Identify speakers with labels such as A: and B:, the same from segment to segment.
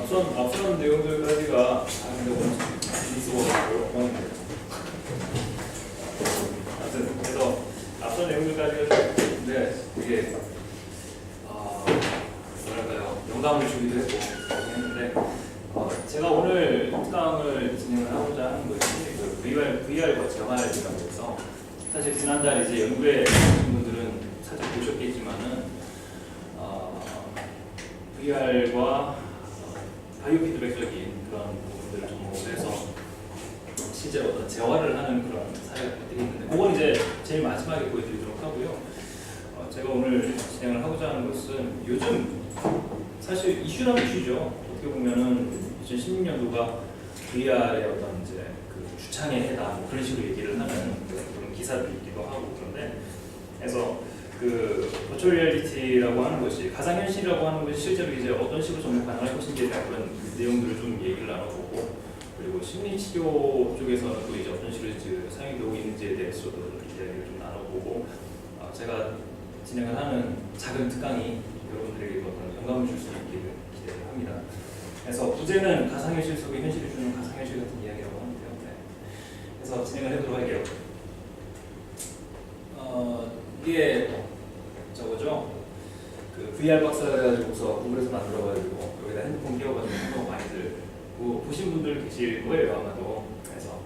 A: 앞선 내용들까지가 근데 오늘 미스워가지고요. 하여튼 그래서 앞선 내용들까지가 근데 이게 뭐랄까요, 영감을 주기도 했고 했는데 제가 오늘 특강을 진행을 하고자 하는 것이 그 VR과 재활이라고 해서 사실 지난달 이제 연구에 오신 분들은 살짝 보셨겠지만은 VR과 바이오 피드백적인 그런 부분들을 접목을 해서 실제로 어떤 재활을 하는 그런 사례가 되게 있는데 그건 이제 제일 마지막에 보여드리도록 하고요. 제가 오늘 진행을 하고자 하는 것은 요즘 사실 이슈라면 이슈죠. 어떻게 보면은 2016년도가 VR의 어떤 이제 그 주창의 해다 뭐 그런 식으로 얘기를 하는 그런 기사들이 있기도 하고 그런데 그래서 그 버추얼 리얼리티라고 하는 것이 가상현실이라고 하는 것이 실제로 이제 어떤 식으로 접목 가능할 것인지에 대한 그런 내용들을 좀 얘기를 나눠보고 그리고 심리치료 쪽에서는 또 이제 어떤 식으로 사용이 되고 있는지에 대해서도 이야기를 좀 나눠보고 제가 진행을 하는 작은 특강이 여러분들에게 어떤 영감을 줄 수 있기를 기대를 합니다. 그래서 부제는 가상현실 속에 현실이 주는 가상현실 같은 이야기라고 하는데요. 네. 그래서 진행을 해보도록 할게요. 이게 저거죠. 그 VR 박스를 해가지고서 구글에서 만들어가지고 여기다 핸드폰 끼워가지고 한번 많이들 보신 분들 계실 거예요 아마도. 그래서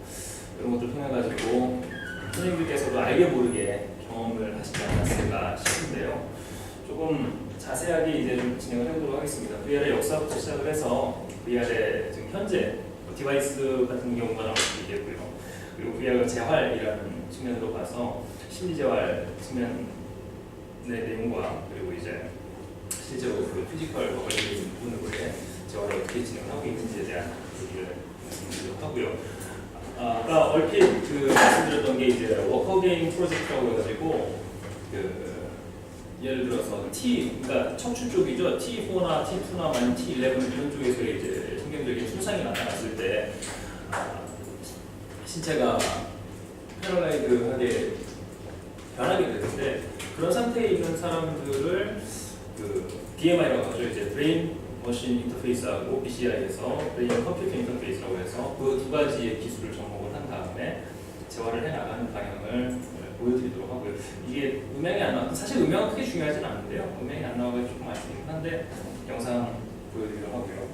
A: 이런 것들 통해가지고 선생님들께서도 알게 모르게 경험을 하시지 않았을까 싶은데요. 조금 자세하게 이제 좀 진행을 해보도록 하겠습니다. VR의 역사부터 시작을 해서 VR의 지금 현재 디바이스 같은 경우가 나올 수 있겠고요. 그리고 VR과 재활이라는 측면으로 봐서 심리재활 측면의 내용과 그리고 이제 실제로 그 피지컬과 관련된 부분으로 재활을 어떻게 진행하고 있는지에 대한 얘기를 말씀드리도록 하고요. 아까 얼핏 그 말씀드렸던 게 이제 워커게임 프로젝트라고 해가지고 그 예를 들어서 그러니까 척추 쪽이죠. T4나 T2나 아니면 T11 이런 쪽에서 이제 신경적인 손상이 나타났을 때 신체가 패러라이드하게 변하게 되는데 그런 상태에 있는 사람들을 그 BMI라고 하죠. 이제 브레인 머신 인터페이스하고 BCI에서 브레인 컴퓨터 인터페이스라고 해서 그 두 가지의 기술을 접목을 한 다음에 재활을 해 나가는 방향을 보여드리도록 하고요. 이게 음향이 안 나와 사실 음향은 크게 중요하진 않은데요. 음향이 안 나와서 조금 아쉽긴 한데 영상 보여드리도록 하고요.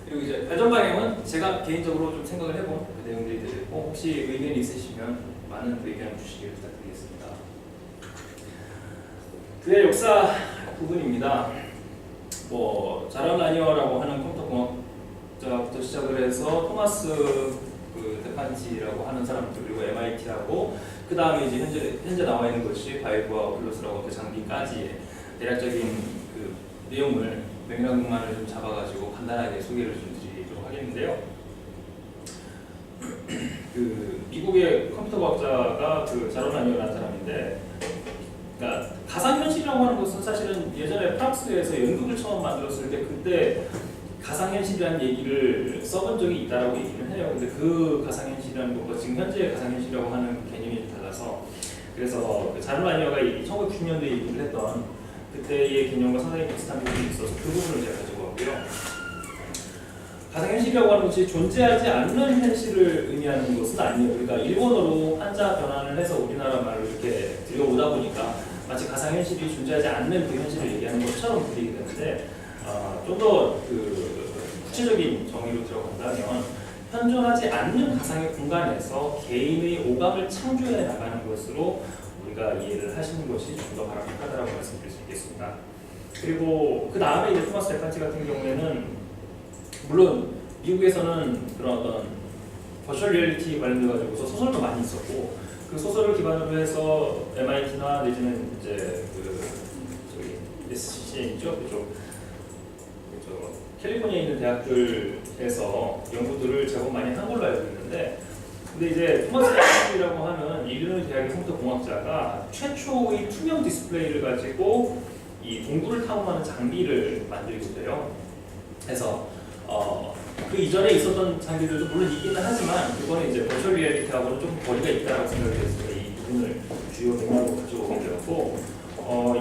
A: 그리고 이제 발전 방향은 제가 개인적으로 좀 생각을 해본 그 내용들이 되고 혹시 의견이 있으시면 많은 의견 주시길 부탁드리겠습니다. 그의 역사 부분입니다. 뭐 자람 라니어라고 하는 컴퓨터 공학자부터 시작을 해서 토마스 그 데판치라고 하는 사람들 그리고 MIT하고 그 다음에 이제 현재 나와 있는 것이 바이브와 오큘러스라고 그 장비까지의 대략적인 그 내용을 맥락만을 좀 잡아가지고 간단하게 소개를 좀 드리도록 하겠는데요. 그 미국의 컴퓨터 과학자가 그 자람 라니어라는 사람인데, 그러니까 가상현실이라고 하는 것은 사실은 예전에 프랑스에서 연극을 처음 만들었을 때 그때 가상현실이라는 얘기를 써본 적이 있다라고 얘기를 해요. 근데 그 가상현실이라는 것과 지금 현재의 가상현실이라고 하는 개념이 좀 달라서 그래서 그 자람 라니어가 1990년대에 얘기를 했던 그때의 개념과 상당히 비슷한 부분이 있어서 그 부분을 제가 가지고 왔고요. 가상현실이라고 하는 것이 존재하지 않는 현실을 의미하는 것은 아니에요. 그러니까 일본어로 한자 변환을 해서 우리나라 말로 이렇게 들여오다 보니까 마치 가상현실이 존재하지 않는 그 현실을 얘기하는 것처럼 들리게 되는데 좀 더 그 구체적인 정의로 들어간다면 현존하지 않는 가상의 공간에서 개인의 오감을 창조해 나가는 것으로 우리가 이해를 하시는 것이 좀 더 바람직하다고 말씀드릴 수 있겠습니다. 그리고 그 다음에 이제 토마스 데판치 같은 경우에는 물론 미국에서는 그런 어떤 버추얼 리얼리티 관련돼 가지고서 소설도 많이 있었고 그 소설을 기반으로 해서 MIT나 내지는 이제 그 저기 SCCN이죠, 그쪽 캘리포니아에 있는 대학들에서 연구들을 제법 많이 한 걸로 알고 있는데, 근데 이제 토마스 데판치라고 하는 일리노이 대학의 컴퓨터 공학자가 최초의 투명 디스플레이를 가지고 이 동굴을 탐험하는 장비를 만들게 돼요. 그래서 그 이전에 있었던 장비들도 물론 있기는 하지만 그거는 이제 버추얼 리얼리티하고는 좀 거리가 있다고 생각이 돼서 이 부분을 주요 맥락으로 가져오게 되었고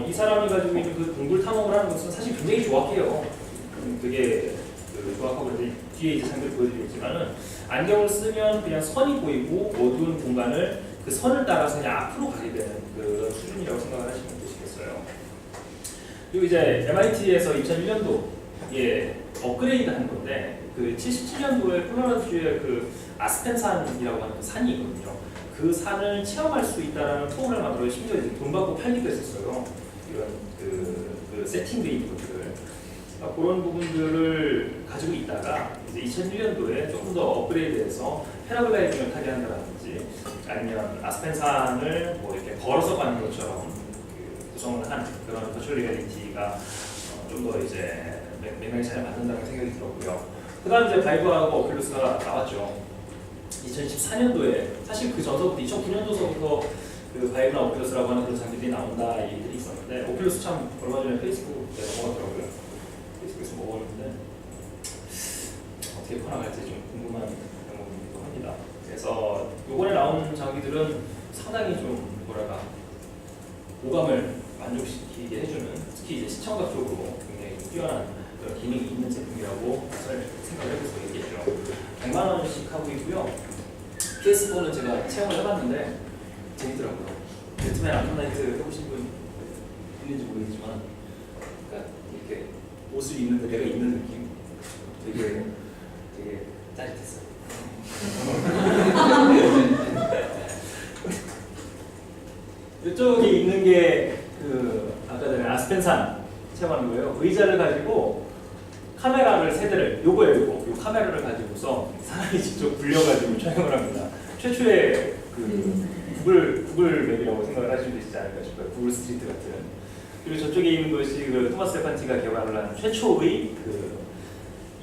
A: 이 사람이 가지고 있는 그 동굴 탐험을 하는 것은 사실 굉장히 조악해요. 좀 되게 조합하고 이제 뒤에 이제 장면 보여드리겠지만은 안경을 쓰면 그냥 선이 보이고 어두운 공간을 그 선을 따라서 그냥 앞으로 가게 되는 그 수준이라고 생각을 하시면 되시겠어요. 그리고 이제 MIT에서 2001년도에 업그레이드 한 건데 그 77년도에 콜로라도주의 그 아스펜산이라고 하는 그 산이 있거든요. 그 산을 체험할 수 있다라는 투어를 만들어 심지어 이제 돈 받고 팔기도 했었어요. 이런 그 세팅돼 있는 것들을. 그러니까 그런 부분들을 가지고 있다가 이제 2001년도에 조금 더 업그레이드해서 패러글라이딩을 타게 한다든지 아니면 아스펜산을 뭐 이렇게 걸어서 가는 것처럼 구성을 한 그런 버추얼 리얼리티가 좀 더 이제 맥락이 잘 맞는다는 생각이 들었고요. 그 다음 이제 바이브하고 오큘러스가 나왔죠. 2014년도에 사실 그 전서부터 2009년도서부터 그 바이브나 오큘러스라고 하는 그런 장비들이 나온다 얘기들이 있었는데 오큘러스 참 얼마 전에 페이스북에 먹었더라고요. 페이스북에서 먹었는데 어떻게 퍼나갈지 좀 궁금한 부분이기도 합니다. 그래서 이번에 나온 장비들은 상당히 좀 뭐랄까 오감을 만족시키게 해주는 특히 이제 시청각 쪽으로 굉장히 뛰어난 그런 기능이 있는 제품이라고 생각을 해볼 수 있겠죠. 100만 원씩 하고 있고요. PS4는 제가 체험을 해봤는데 재밌더라고요. 배트맨 아크나이트 해보신 분 있는지 모르겠지만 그러니까 이렇게 옷을 입는데 내가 입는 느낌 되게 짜릿했어요. 이쪽에 있는 게 그 아까 전에 아스펜산 체험하는 거예요. 의자를 가지고 카메라를 세 대를 요거예요. 요 카메라를 가지고서 사람이 직접 굴려가지고 촬영을 합니다. 최초의 그 구글 맵이라고 생각을 하실 수 있지 않을까 싶어요. 구글 스트리트 같은. 그리고 저쪽에 있는 것이 그 토마스 레판티가 개발을 한 최초의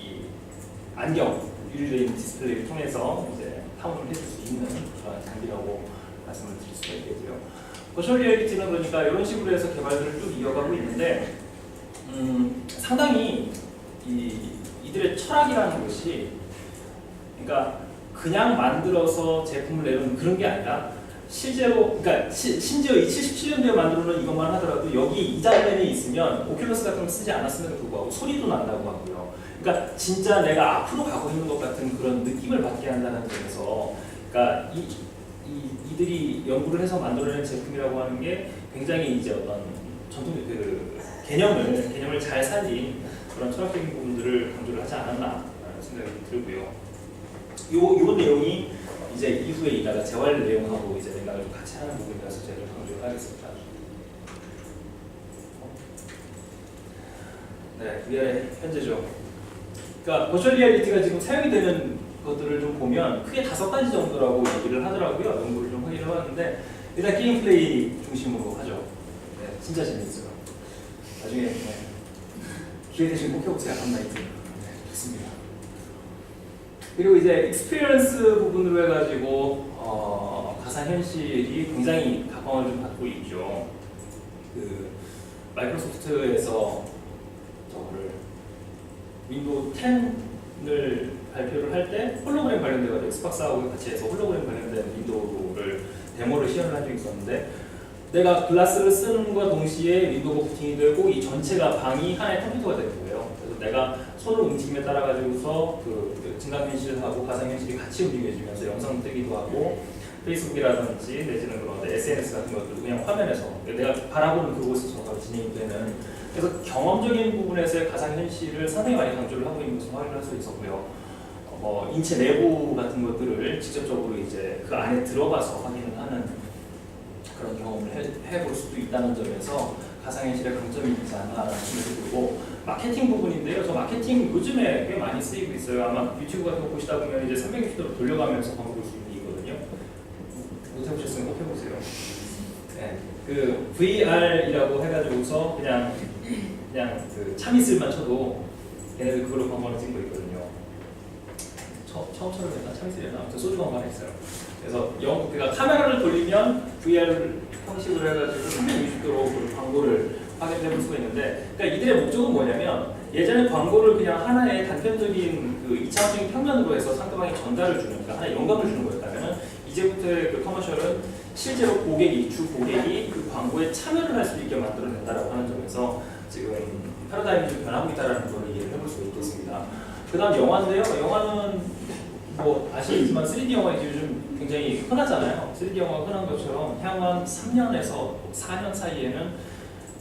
A: 이 안경 유리레인 디스플레이를 통해서 이제 탐험을 해줄 수 있는 그런 장비라고 말씀을 드릴 수가 있겠고요. 버추얼 리얼리티는 그러니까 이런 식으로 해서 개발들을 쭉 이어가고 있는데 상당히 이들의 철학이라는 것이 그러니까 그냥 만들어서 제품을 내놓는 그런 게 아니라 실제로 그러니까 심지어 이 77년도에 만들어놓은 이것만 하더라도 여기 이 장면이 있으면 오큘러스 같은 거 쓰지 않았음에도 불구하고 소리도 난다고 하고요. 그러니까 진짜 내가 앞으로 가고 있는 것 같은 그런 느낌을 받게 한다는 점에서 그러니까 이들이 연구를 해서 만들어낸 제품이라고 하는 게 굉장히 이제 어떤 전통 그 개념을 잘 살린 그런 철학적인 부분들을 강조를 하지 않았나라는 생각이 들고요. 요 내용이 이제 이후에 이따가 재활 내용하고 이제 맥락을 좀 같이 하는 부분이라서 제가 좀 강조를 하겠습니다. 네, 그게 현재죠. 그러니까 버추얼 리얼리티가 지금 사용이 되는 것들을 좀 보면 크게 5가지 정도라고 얘기를 하더라고요. 연구를 좀 확인을 해봤는데 일단 게임 플레이 중심으로 하죠. 네, 진짜 재밌어요. 나중에 기회 되시면 꼭 해보세요. 암나이트. 네, 좋습니다. 그리고 이제 익스피리언스 부분으로 해가지고 가상현실이 굉장히 각광을 좀 받고 있죠. 그 마이크로소프트에서 저거를 윈도우 10을 발표를 할 때 홀로그램 관련돼가지고 엑스박스하고 같이 해서 홀로그램 관련된 윈도우를 데모를 시연을 한 적이 있었는데 내가 글라스를 쓰는 것과 동시에 윈도우가 부팅이 되고 이 전체가 방이 하나의 컴퓨터가 되는 거예요. 그래서 내가 손을 움직임에 따라 가지고서 그 증강현실하고 가상현실이 같이 움직여지면서 영상 뜨기도 하고 페이스북이라든지 내지는 그런 SNS 같은 것들 그냥 화면에서 내가 바라보는 그곳에서 진행이 되는 그래서 경험적인 부분에서의 가상현실을 상당히 많이 강조를 하고 있는 것을 확인할 수 있었고요. 인체 내부 같은 것들을 직접적으로 이제 그 안에 들어가서 확인을 하는 그런 경험을 해볼 수도 있다는 점에서 가상현실의 강점이 있지 않나라는 생각이 들고 마케팅 부분인데요. 저 마케팅 요즘에 꽤 많이 쓰이고 있어요. 아마 유튜브 같은 거 보시다 보면 이제 360도로 돌려가면서 광고 볼 수 있는 게 있거든요. 못 해보셨으면 꼭 해보세요. 네, 그 VR이라고 해가지고서 그냥 그 참이슬만 쳐도 얘네들 그걸로 광고를 찍고 있거든요. 처음처럼 했나? 참이슬이었나? 아무튼 소주 광고가 있어요. 그래서 그러니까 카메라를 돌리면 VR 형식으로 해가지고 360도로 그 광고를 확인해 볼 수가 있는데, 그러니까 이들의 목적은 뭐냐면 예전에 광고를 그냥 하나의 단편적인 그 2차원적인 평면으로 해서 상대방이 전달을 주는, 그러니까 하나의 영감을 주는 거였다면 이제부터의 그 커머셜은 실제로 주 고객이 그 광고에 참여를 할 수 있게 만들어낸다라고 하는 점에서 지금 패러다임이 좀 변하고 있다는 걸 이해를 해볼 해볼 수가 있겠습니다. 그 다음 영화인데요. 영화는 뭐 아시겠지만 3D 영화 이제 요즘 굉장히 흔하잖아요. 3D 영화가 흔한 것처럼 향후 한 3년에서 4년 사이에는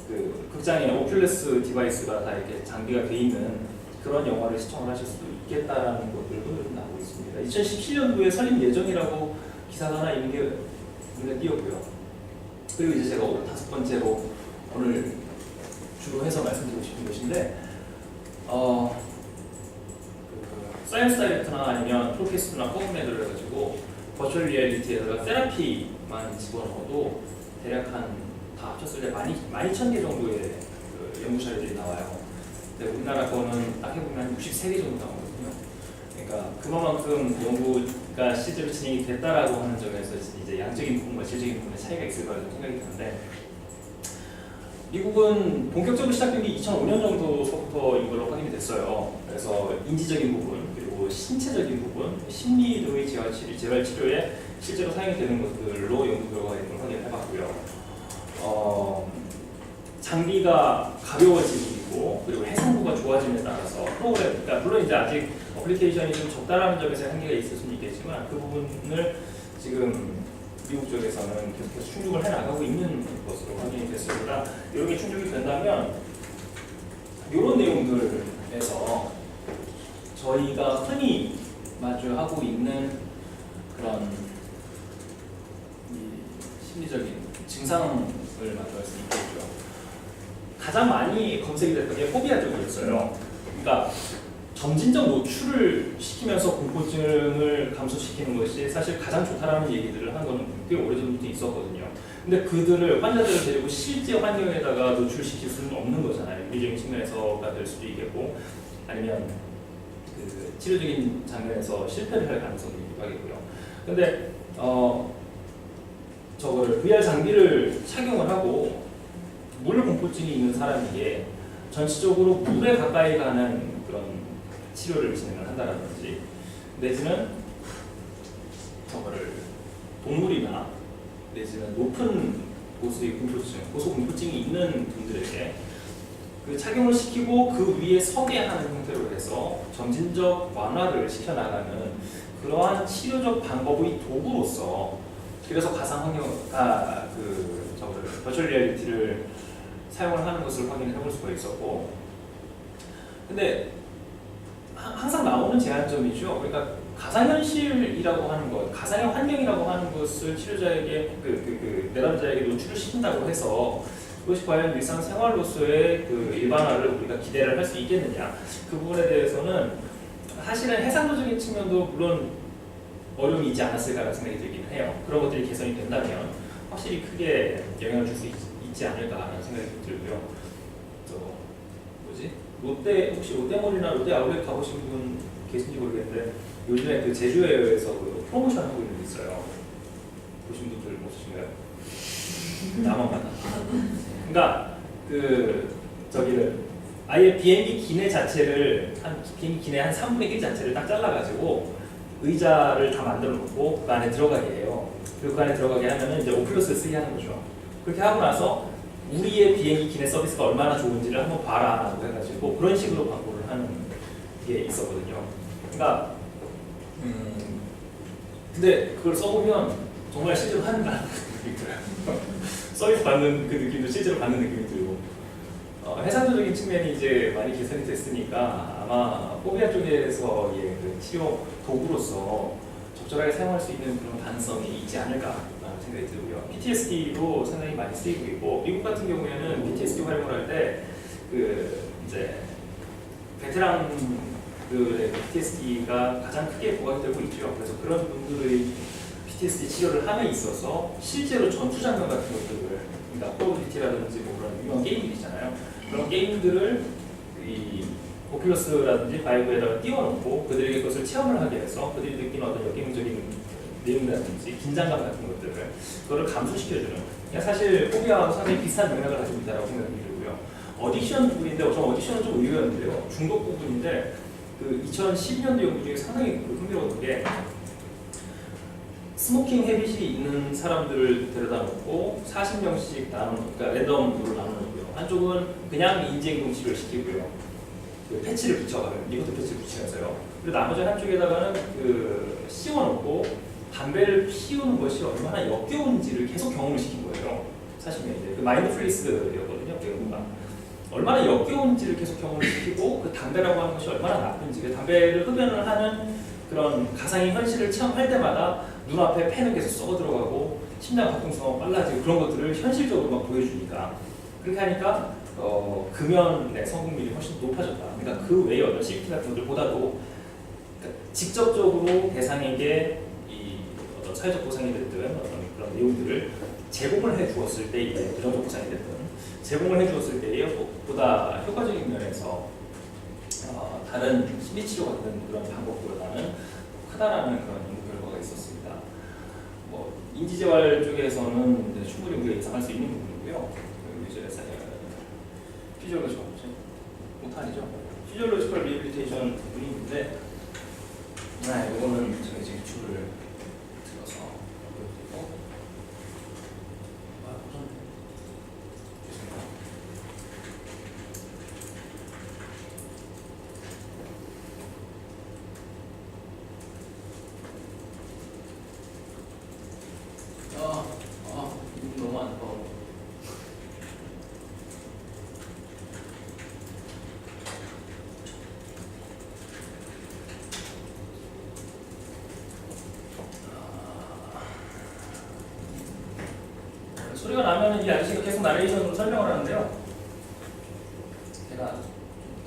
A: 그 극장에 오큘러스 디바이스가 다 이렇게 장비가 돼 있는 그런 영화를 시청을 하실 수도 있겠다라는 것들도 요즘 나오고 있습니다. 2017년도에 설립 예정이라고 기사가 하나 있는 게 눈에 띄었고요. 그리고 이제 제가 5번째로 오늘 주로 해서 말씀드리고 싶은 것인데 사이언스 다이렉트나 아니면 프로캐스트나 포그맨을 해가지고 버추얼 리얼리티에다가 세라피만 집어넣어도 대략 다 합쳤을 때 12,000개 정도의 그 연구 자료들이 나와요. 근데 우리나라 거는 딱 해보면 63개 정도 나오거든요. 그러니까 그만큼 연구가 실제로 진행이 됐다라고 하는 점에서 이제 양적인 부분과 질적인 부분의 차이가 있을 거라고 생각이 드는데, 미국은 본격적으로 시작된 게 2005년 정도부터인 걸로 확인이 됐어요. 그래서 인지적인 부분, 그리고 신체적인 부분, 심리 등의 재활 치료에 실제로 사용이 되는 것들로 연구 결과를 확인을 해봤고요. 장비가 가벼워지고 그리고 해상도가 좋아짐에 따라서 프로그램, 그러니까 물론 이제 아직 어플리케이션이 좀 적다라는 점에서 한계가 있을 수는 있겠지만 그 부분을 지금 미국 쪽에서는 계속해서 충족을 해나가고 있는 것으로 확인이 됐습니다. 이렇게 충족이 된다면 이런 내용들에서 저희가 흔히 마주하고 있는 그런 심리적인 증상을 마주할 수 있겠죠. 가장 많이 검색이 됐던 게 포비아 쪽이었어요. 그러니까 점진적 노출을 시키면서 공포증을 감소시키는 것이 사실 가장 좋다라는 얘기들을 한 거는 꽤 오래전부터 있었거든요. 근데 그들을 환자들을 데리고 실제 환경에다가 노출시킬 수는 없는 거잖아요. 윤리적인 측면에서가 될 수도 있겠고 아니면 그 치료적인 장면에서 실패를 할 가능성도 있기도 하겠고요. 근데 저거를 VR 장비를 착용을 하고 물 공포증이 있는 사람에게 전체적으로 물에 가까이 가는 그런 치료를 진행을 한다라든지 내지는 저거를 동물이나 내지는 높은 고소의 공포증, 고소 공포증이 있는 분들에게 그 착용을 시키고 그 위에 서게 하는 형태로 해서 점진적 완화를 시켜나가는 그러한 치료적 방법의 도구로서 그래서 가상 환경, 저거를 버추얼 리얼리티를 사용을 하는 것을 확인해 볼 수가 있었고, 근데 항상 나오는 제한점이죠. 그러니까 가상현실이라고 하는 것, 가상의 환경이라고 하는 것을 치료자에게 내담자에게 노출을 시킨다고 해서 그것이 과연 일상생활로서의 그 일반화를 우리가 기대를 할 수 있겠느냐, 그 부분에 대해서는 사실은 해상도적인 측면도 물론 어려움이 있지 않았을까라는 생각이 들긴 해요. 그런 것들이 개선이 된다면 확실히 크게 영향을 줄 수 있지 않을까라는 생각이 들고요. 혹시 롯데몰이나 롯데 아울렛 가보신 분 계신지 모르겠는데 요즘에 그 제주에어에서 그 프로모션 하고 있는 게 있어요. 보신 분들 없으신가요? 나만 봤나? 그러니까 저기를 아예 비행기 기내 자체를 비행기 기내 한 3분의 1 자체를 딱 잘라가지고 의자를 다 만들어 놓고 그 안에 들어가게 해요. 그 안에 들어가게 하면은 이제 오큘러스를 쓰게 하는 거죠. 그렇게 하고 나서 우리의 비행기 기내 서비스가 얼마나 좋은지를 한번 봐라라고 해가지고 그런 식으로 광고를 하는 게 있었거든요. 그러니까 근데 그걸 써보면 정말 실제로 하는다는 느낌이 들어요. 서비스 받는 그 느낌도 실제로 받는 느낌이 들고 해상도적인 측면이 이제 많이 개선이 됐으니까 아마 포비아 쪽에서의 그 치료 도구로서 적절하게 사용할 수 있는 그런 가능성이 있지 않을까라는 생각이 들고요. PTSD로 상당히 많이 쓰이고 있고 미국 같은 경우에는 PTSD 활용을 할 때 이제 베테랑들의 PTSD가 가장 크게 부각이 되고 있죠. 그래서 그런 분들의 PTSD 치료를 함에 있어서 실제로 전투 장면 같은 것들을, 그러니까 콜 오브 듀티라든지 뭐 그런 유명 게임들 있잖아요. 그런 게임들을 이 오큘러스라든지 바이브에다가 띄워놓고 그들에게 그것을 체험을 하게 해서 그들이 느끼는 어떤 역경적인 내용이라든지 긴장감 같은 것들을 그거를 감소시켜주는, 그냥 사실 포비아하고 상당히 비슷한 맥락을 가지고 있다고 생각이 들고요. 어딕션 부분인데, 저 어딕션은 좀 의외였는데요. 중독 부분인데 그 2012년도 연구 중에 상당히 흥미로운 게 스모킹 헤빗이 있는 사람들을 데려다 놓고 40명씩 그러니까 랜덤으로 나눠놓고요. 한쪽은 그냥 인지행동 치료를 시키고요. 그 패치를 붙여가지고 니코틴 패치를 붙이면서요. 그리고 나머지 한쪽에다가는 그 씌워놓고 담배를 피우는 것이 얼마나 역겨운지를 계속 경험을 시킨 거예요. 사실 이제 그 마인드풀리스였거든요. 배우가 얼마나 역겨운지를 계속 경험을 시키고 그 담배라고 하는 것이 얼마나 나쁜지, 그 담배를 흡연을 하는 그런 가상의 현실을 체험할 때마다 눈앞에 펜은 계속 썩어 들어가고 심장 박동수가 빨라지고 그런 것들을 현실적으로 막 보여주니까 그렇게 하니까 금연의 성공률이 훨씬 높아졌다. 그러니까 그 외의 어떤 CBT 같은 것들보다도 그러니까 직접적으로 대상에게 이 어떤 사회적 보상이 됐든 어떤 그런 내용들을 제공을 해 주었을 때 이제 부정적 보상이 됐든 제공을 해 주었을 때에 보다 효과적인 면에서 다른 심리치료 같은 그런 방법보다는 크다라는 그런 연구 결과가 있었습니다. 뭐 인지재활 쪽에서는 이제 충분히 우리가 예상할 수 있는 부분이고요. 이제 피지올로지컬 못하죠. 피지올로지컬 리해빌리테이션 부분이 있는데, 이거는 저희 지금 줄을 들어서 보여드리고, 너무 안타까워. 소리가 나면 이 아저씨가 계속 나레이션으로 설명을 하는데요. 제가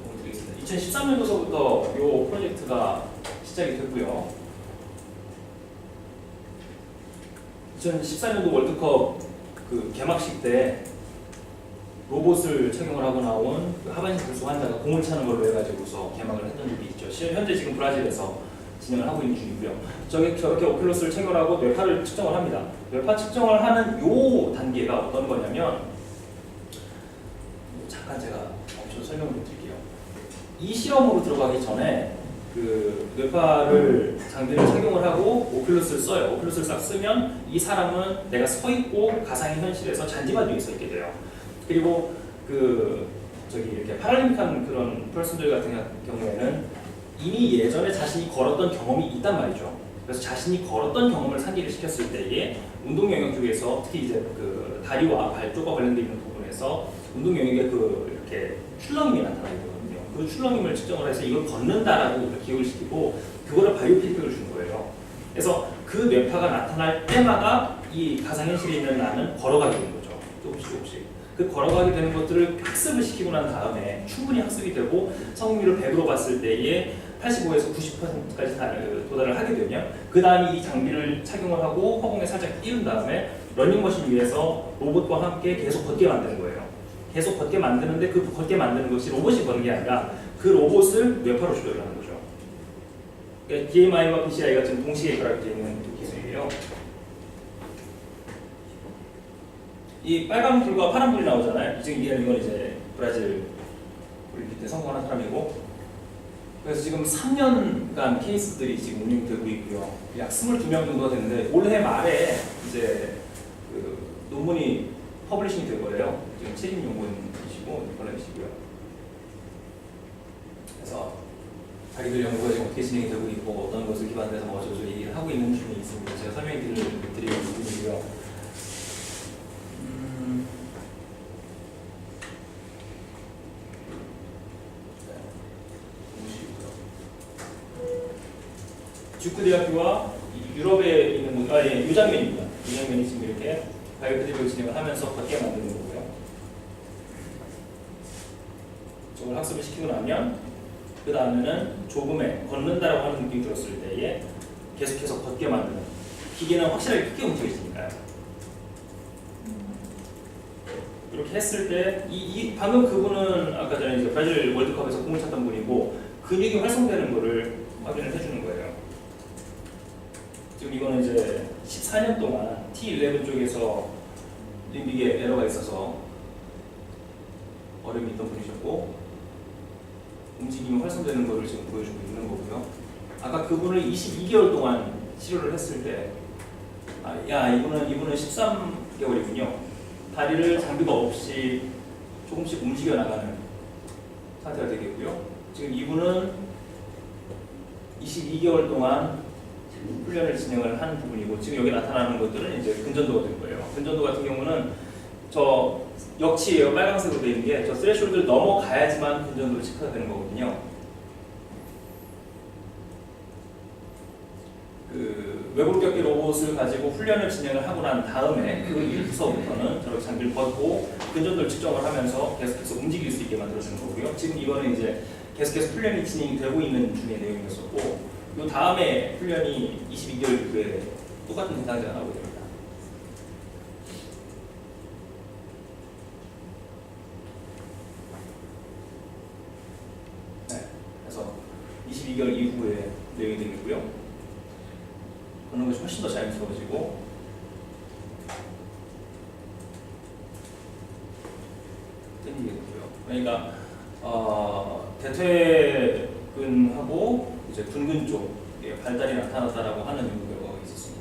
A: 도움을 드리겠습니다. 2013년도서부터 이 프로젝트가 시작이 됐고요. 2014년도 월드컵 그 개막식 때 로봇을 착용을 하고 나온 그 하반신 불소 환자가 공을 차는 걸로 해가지고서 개막을 했던 적이 있죠. 현재 지금 브라질에서 진행을 하고 있는 중이고요. 저렇게 오큘러스를 착용하고 뇌파를 측정을 합니다. 뇌파 측정을 하는 요 단계가 어떤 거냐면, 잠깐 제가 좀 설명을 드릴게요. 이 실험으로 들어가기 전에 그 뇌파를 장비를 착용을 하고 오큘러스를 써요. 오큘러스를 싹 쓰면 이 사람은 내가 서 있고 가상의 현실에서 잔디밭 위에 서 있게 돼요. 그리고 이렇게 파랄림픽한 그런 퍼슨들 같은 경우에는 이미 예전에 자신이 걸었던 경험이 있단 말이죠. 그래서 자신이 걸었던 경험을 상기를 시켰을 때에 운동 영역 쪽에서 특히 이제 그 다리와 발 쪽과 관련되어 있는 부분에서 운동 영역에 이렇게 출렁임이 나타나게 되거든요. 그 출렁임을 측정을 해서 이걸 걷는다라고 기억을 시키고 그거를 바이오 피드백을 주는 거예요. 그래서 그 뇌파가 나타날 때마다 이 가상현실에 있는 나는 걸어가게 되는 거죠. 조금씩. 그 걸어가게 되는 것들을 학습을 시키고 난 다음에 충분히 학습이 되고 성공률을 100으로 봤을 때에 85에서 90%까지 도달을 하게 되면 그 다음에 이 장비를 착용을 하고 허공에 살짝 띄운 다음에 러닝머신 위에서 로봇과 함께 계속 걷게 만드는 거예요. 계속 걷게 만드는데 그 걷게 만드는 것이 로봇이 걷는 게 아니라 그 로봇을 뇌파로 조절하는 거죠. 그러니까 DMI와 BCI가 지금 동시에 결합되어 있는 기술이에요. 이 빨간 불과 파란 불이 나오잖아요. 지금 이건 이제 브라질 올림픽 때 성공한 사람이고, 그래서 지금 3년간 케이스들이 지금 운영되고 있고요. 약 22명 정도가 됐는데 올해 말에 이제 그 논문이 퍼블리싱이 될 거예요. 지금 책임 연구원이시고 이번에시고요. 그래서 자기들 연구가 지금 어떻게 진행이 되고 있고 어떤 것을 기반으로 해서 어쩌고저쩌고 얘기를 하고 있는 중에 있습니다. 제가 설명드리는 부분이고요. 주크대학교와 유럽에 있는 유장면입니다. 유장면이 지금 이렇게 바이오 피드백을 진행을 하면서 걷게 만드는 거고요. 저걸 학습을 시키고 나면 그 다음에는 조금의 걷는다라고 하는 느낌이 들었을 때에 계속해서 걷게 만드는, 기계는 확실하게 크게 움직여지니까요. 이렇게 했을 때 방금 그분은 아까 전에 이제 브라질 월드컵에서 공을 찼던 분이고 근육이 활성되는 거를 확인을 해주는 거예요. 지금 이거는 이제 14년 동안 T11 쪽에서 림빅에 에러가 있어서 어려움이 있던 분이셨고 움직임이 활성되는 거를 지금 보여주고 있는 거고요. 아까 그분을 22개월 동안 치료를 했을 때 이분은 13개월이군요. 다리를 장비가 없이 조금씩 움직여 나가는 상태가 되겠고요. 지금 이분은 22개월 동안 훈련을 진행을 한 부분이고 지금 여기 나타나는 것들은 이제 근전도가 될 거예요. 근전도 같은 경우는 저 역치예요. 빨간색으로 되어 있는 게 저 스레숄드를 넘어가야지만 근전도를 체크가 되는 거거든요. 그 외국격기 로봇을 가지고 훈련을 진행을 하고 난 다음에 그 이후서부터는 저렇게 장비를 벗고 근전도를 측정을 하면서 계속해서 움직일 수 있게 만들어주는 거고요. 지금 이거는 이제 계속해서 훈련이 진행이 되고 있는 중의 내용이었었고 이 다음에 훈련이 22개월 이후에 똑같은 대상자가 나오게 됩니다. 네, 그래서 22개월 이후에 내용이 되겠고요. 그런 것이 훨씬 더 자연스러워지고 땡기겠고요. 그러니까 대퇴근하고 이제 둔근 쪽에 발달이 나타났다라고 하는 연구 결과가 있었습니다.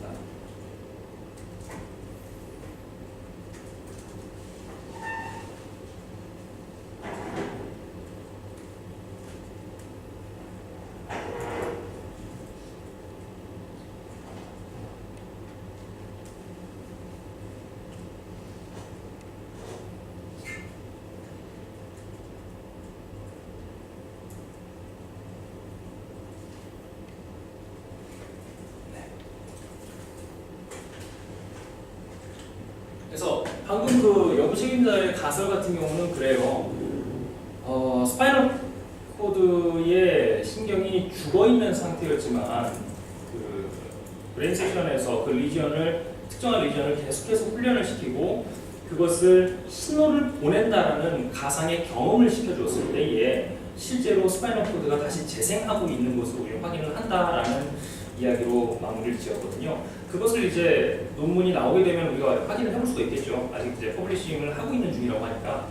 A: 그래서 방금 그 연구 책임자의 가설 같은 경우는 그래요. 스파이널 코드의 신경이 죽어 있는 상태였지만 그 브레인 섹션에서 그 리지언을 특정한 리지언을 계속해서 훈련을 시키고 그것을 신호를 보낸다라는 가상의 경험을 시켜주었을 때에 실제로 스파이널 코드가 다시 재생하고 있는 것으로 우리가 확인을 한다라는 이야기로 마무리를 지었거든요. 그것을 이제 논문이 나오게 되면 우리가 확인을 해볼 수가 있겠죠. 아직 이제 퍼블리싱을 하고 있는 중이라고 하니까.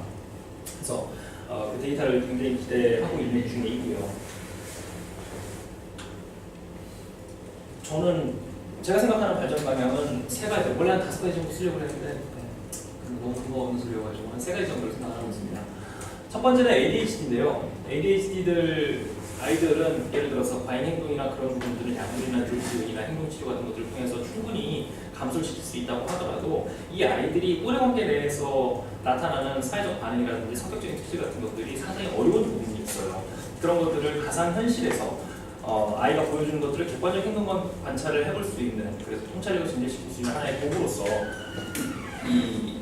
A: 그래서 그 데이터를 굉장히 기대하고 있는 중이고요. 저는 제가 생각하는 발전 방향은 세 가지, 원래 한 5가지 정도 쓰려고 했는데 너무 근거 없는 소리여가지고 한 3가지 정도를 생각하고 있습니다. 첫 번째는 ADHD인데요. ADHD들 아이들은 예를 들어서 과잉 행동이나 그런 부분들을 약물이나 조직이나 행동치료 같은 것들을 통해서 충분히 감소를 시킬 수 있다고 하더라도 이 아이들이 또래 관계 내에서 나타나는 사회적 반응이라든지 성격적인 특질 같은 것들이 상당히 어려운 부분이 있어요. 그런 것들을 가상현실에서 아이가 보여주는 것들을 객관적 행동만 관찰을 해볼 수 있는, 그래서 통찰력을 증진시킬 수 있는 하나의 도구로서 이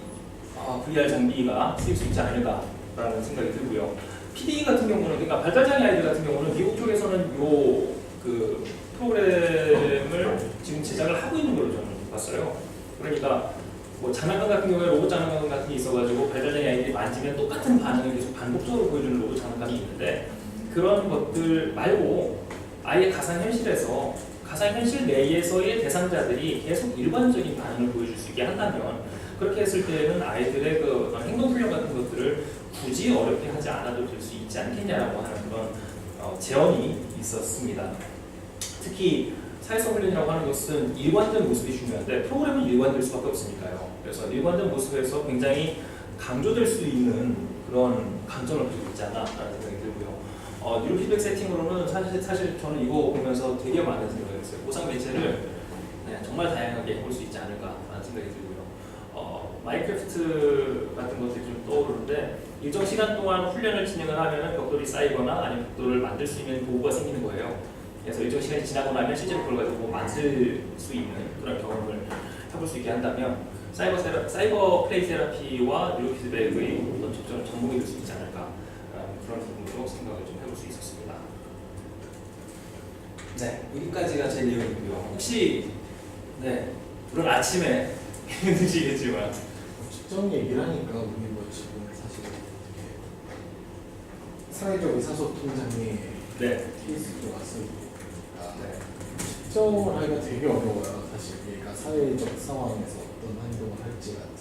A: VR 장비가 쓰일 수 있지 않을까라는 생각이 들고요. PD 같은 경우는, 그러니까 발달장애 아이들 같은 경우는 미국 쪽에서는 그 프로그램을 지금 제작을 하고 있는 걸로 저는 봤어요. 그러니까 뭐 장난감 같은 경우에 로봇 장난감 같은 게 있어가지고 발달장애 아이들이 만지면 똑같은 반응을 계속 반복적으로 보여주는 로봇 장난감이 있는데, 그런 것들 말고 아예 가상현실에서 가상현실 내에서의 대상자들이 계속 일반적인 반응을 보여줄 수 있게 한다면, 그렇게 했을 때는 아이들의 그 행동훈련 같은 것들을 굳이 어렵게 하지 않아도 될 수 있지 않겠냐라고 하는 그런 제언이 있었습니다. 특히 사회성 훈련이라고 하는 것은 일관된 모습이 중요한데 프로그램은 일관될 수밖에 없으니까요. 그래서 일관된 모습에서 굉장히 강조될 수 있는 그런 강점을 가지고 있지 않나라는 생각이 들고요. 뉴로 피드백 세팅으로는 사실 저는 이거 보면서 되게 많은 생각을 했어요. 보상 매체를 정말 다양하게 해볼 수 있지 않을까라는 생각이 들고요. 마인크래프트 같은 것들이 좀 떠오르는데, 일정 시간 동안 훈련을 진행을 하면 벽돌이 쌓이거나 아니면 벽돌을 만들 수 있는 도구가 생기는 거예요. 그래서 일정 시간이 지나고 나면 실제로 그걸 가지고 만들 수 있는 그런 경험을 해볼 수 있게 한다면 사이버 플레이 테라피와 뉴로 피드백의 어떤 적절한 접목이 될 수 있지 않을까, 그런 부분으로 생각을 좀 해볼 수 있었습니다. 네, 여기까지가 제 내용이고요. 혹시 물론 아침에 힘드시겠지만
B: 직접 얘기를 하니까 우리 뭐 지금 사실 사회적 의사소통장애 케이스도 와서 측정을 하기가 되게 어려워요. 사실 얘가 사회적 상황에서 어떤 행동을 할지 같은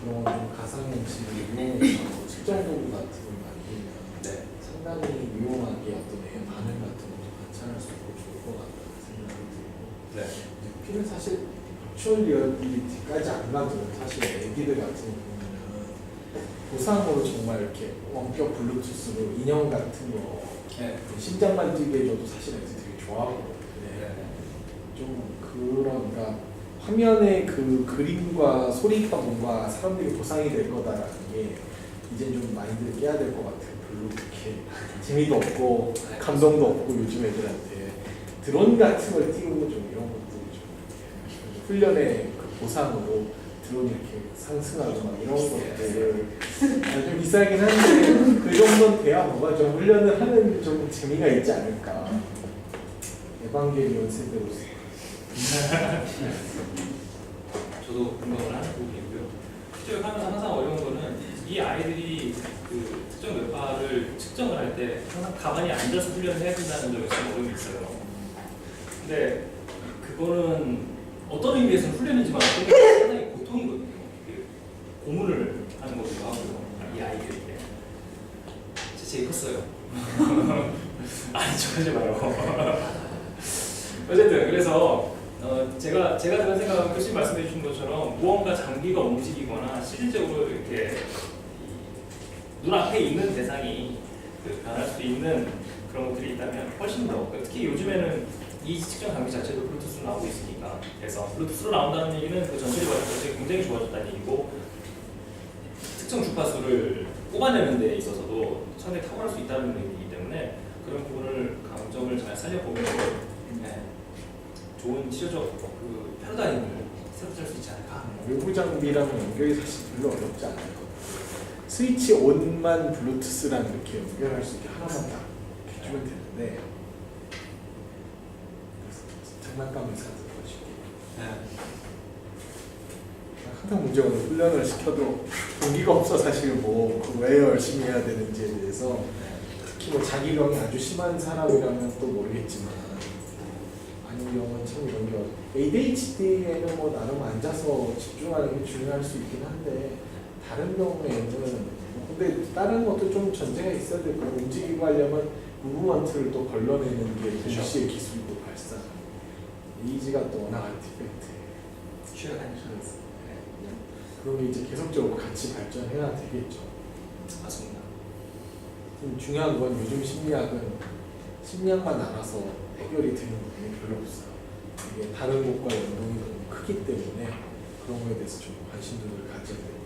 B: 그런 건 좀 가상현실을 이용해서 측정 도구 같은 걸 만들면 상당히 유용하게 어떤 애의 반응 같은 것도 관찰할 수 있고 좋을 것 같다는 생각이 들고, 피는 사실 버추얼 리얼리티까지 안 가도 사실 애기들 같은 경우는 보상으로 정말 이렇게 원격 블루투스로 인형 같은 거
A: 네.
B: 심장만 뛰게 해줘도 사실 애들 되게 좋아하거든요.
A: 네.
B: 좀 그런, 그러니까 화면에 그 그림과 소리가 뭔가 사람들이 보상이 될 거다라는 게 이제 좀 마인드를 깨야 될 것 같아요. 별로 그렇게 재미도 없고 감동도 없고 요즘 애들한테 드론 같은 걸 띄우고 좀 이런 것들이 좀 훈련의 그 보상으로 드론이 이렇게 상승하고 막 이런 것들을 좀 비싸긴 한데 그 정도는 돼야 뭔가 좀 훈련을 하는 좀 재미가 있지 않을까. 에반게리온 세대로서.
A: 저도 공감을 하는 부분이고요. 실제로 하면서 항상 어려운 거는 이 아이들이 그 특정 뇌파를 측정을 할 때 항상 가만히 앉아서 훈련을 해야 된다는 점에 좀 어려움이 있어요. 근데 그거는 어떤 의미에서는 훈련이지만 어떤 의미에서는 상당히 고통이거든요. 그 고문을 하는 거기도 하고요. 이 아이들에게. 제 컸어요. 아니 저 하지 마요. 어쨌든 그래서 제가 드는 생각은 교수님 말씀해 주신 것처럼 무언가 장비가 움직이거나 실질적으로 이렇게 눈앞에 있는 대상이 변할 수 있는 그런 것들이 있다면 훨씬 더, 특히 요즘에는 이 측정 장비 자체도 블루투스로 나오고 있으니까, 그래서 블루투스로 나온다는 얘기는 그 전체적인 과정이 굉장히 좋아졌다는 얘기고, 특정 주파수를 뽑아내는 데 있어서도 상당히 탁월할 수 있다는 얘기이기 때문에 그런 부분을 강점을 잘 살려보면 좋은 치료적 그 패러다임을 세워질 수 있지 않을까.
B: 외부 장비랑 연결이 사실 별로 어렵지 않을 것 같아요. 스위치 온만 블루투스랑 이렇게 연결할 수 있게 하나만 딱 이렇게 주면 되는데 장난감을 사는 것이고 항상 문제가 훈련을 시켜도 동기가 없어. 사실 왜 열심히 해야 되는지에 대해서 특히 자기병이 아주 심한 사람이라면 또 모르겠지만 아니면 참 이런 게 ADHD에는 나름 앉아서 집중하는 게 중요할 수 있긴 한데 다른 경우에는 근데 다른 것도 좀 전제가 있어야 될 거예요. 움직이고 하려면 무브먼트를 또 걸러내는 게 동시에 기술도 발상. 에이지가 또 워낙 아티팩트에 그럼 이제 계속적으로 같이 발전해야 되겠죠.
A: 맞습니다.
B: 좀 중요한 건 요즘 심리학만 알아서 해결이 되는 부분이 별로 없어요. 이게 다른 것과 연동이 너무 크기 때문에 그런 거에 대해서 좀 관심들을 가져야 되고.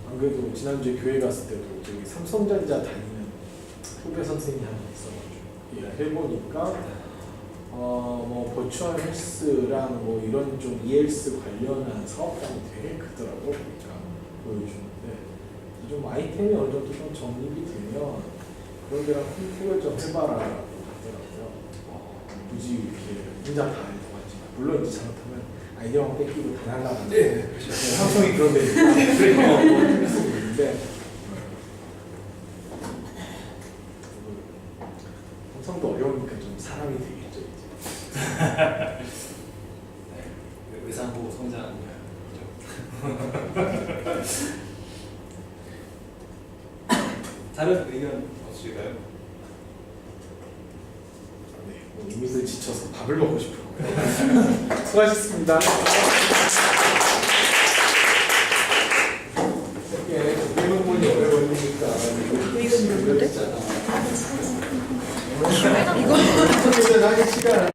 B: 안 그래도 지난주에 교회 갔을 때도 저기 삼성전자 다니는 후배 선생님이 한 분 있어가지고 해보니까 버추얼 헬스랑 이런 좀 ELS 관련한 사업장이 되게 크더라고요. 그러니까 보여주는데 좀 아이템이 어느 정도 좀 정립이 되면 그런 데랑 컨택을 좀 해봐라라고 하더라고요. 굳이 이렇게 혼자 다 하려고 하지만 물론 이제 잘못하면 아이디어만 뺏기고 다 날라가는 그렇죠. 삼성이 그런 데니까 그럴 수 있는데 삼성도 어려우니까 좀 사람이 되겠죠 이제.
A: 외상보고 성장. 다른 의견 없으실까요?
B: 네, 이미들 지쳐서 밥을 먹고 싶어요. 수고하셨습니다. 이게 외국문이 오래 걸리니까
C: 이거 누군데?
B: 이거 하기 시간.